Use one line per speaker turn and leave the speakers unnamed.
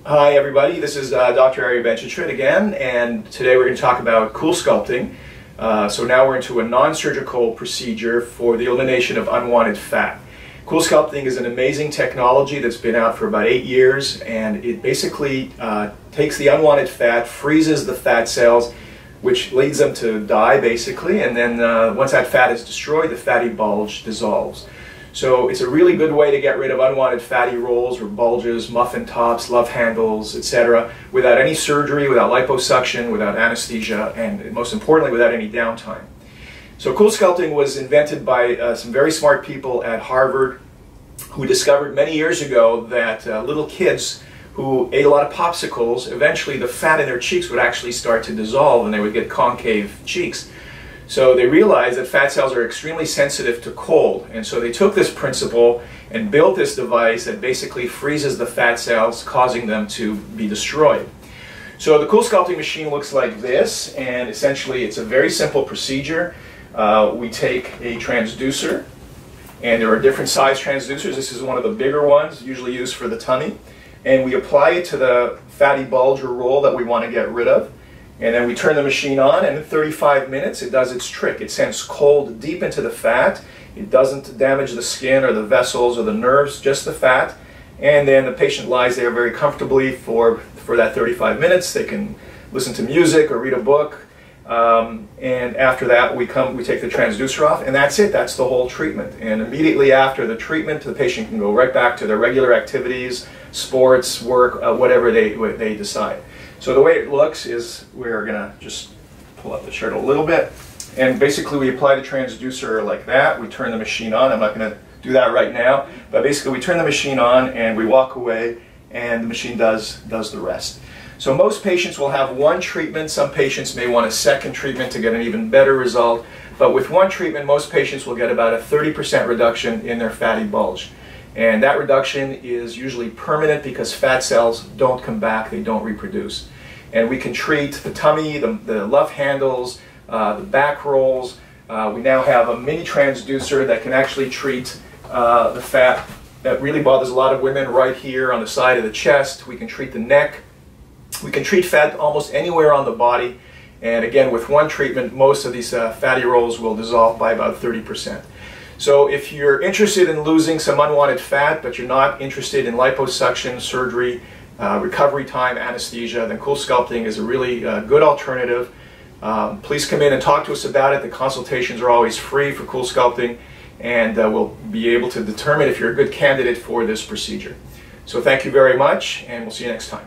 Hi everybody, this is Dr. Arie Benchetrit again, and today we're going to talk about Coolsculpting. So now we're into a non-surgical procedure for the elimination of unwanted fat. Coolsculpting is an amazing technology that's been out for about 8 years, and it basically takes the unwanted fat, freezes the fat cells, which leads them to die basically, and then once that fat is destroyed, the fatty bulge dissolves. So it's a really good way to get rid of unwanted fatty rolls or bulges, muffin tops, love handles, etc. without any surgery, without liposuction, without anesthesia, and most importantly without any downtime. So Coolsculpting was invented by some very smart people at Harvard who discovered many years ago that little kids who ate a lot of popsicles, eventually the fat in their cheeks would actually start to dissolve and they would get concave cheeks. So they realized that fat cells are extremely sensitive to cold, and so they took this principle and built this device that basically freezes the fat cells, causing them to be destroyed. So the Coolsculpting machine looks like this, and essentially it's a very simple procedure. We take a transducer, and there are different size transducers. This is one of the bigger ones, usually used for the tummy, and we apply it to the fatty bulge or roll that we want to get rid of. And then we turn the machine on, and in 35 minutes it does its trick. It sends cold deep into the fat. It doesn't damage the skin or the vessels or the nerves, just the fat. And then the patient lies there very comfortably for that 35 minutes. They can listen to music or read a book. And after that we take the transducer off, and that's it. That's the whole treatment. And immediately after the treatment, the patient can go right back to their regular activities, sports, work, whatever they decide. So the way it looks is we're going to just pull up the shirt a little bit, and basically we apply the transducer like that. We turn the machine on. I'm not going to do that right now, but basically we turn the machine on and we walk away, and the machine does the rest. So most patients will have one treatment. Some patients may want a second treatment to get an even better result, but with one treatment most patients will get about a 30% reduction in their fatty bulge. And that reduction is usually permanent because fat cells don't come back, they don't reproduce. And we can treat the tummy, the love handles, the back rolls. We now have a mini transducer that can actually treat the fat that really bothers a lot of women right here on the side of the chest. We can treat the neck. We can treat fat almost anywhere on the body. And again, with one treatment, most of these fatty rolls will dissolve by about 30%. So if you're interested in losing some unwanted fat, but you're not interested in liposuction, surgery, recovery time, anesthesia, then Coolsculpting is a really good alternative. Please come in and talk to us about it. The consultations are always free for Coolsculpting, and we'll be able to determine if you're a good candidate for this procedure. So thank you very much, and we'll see you next time.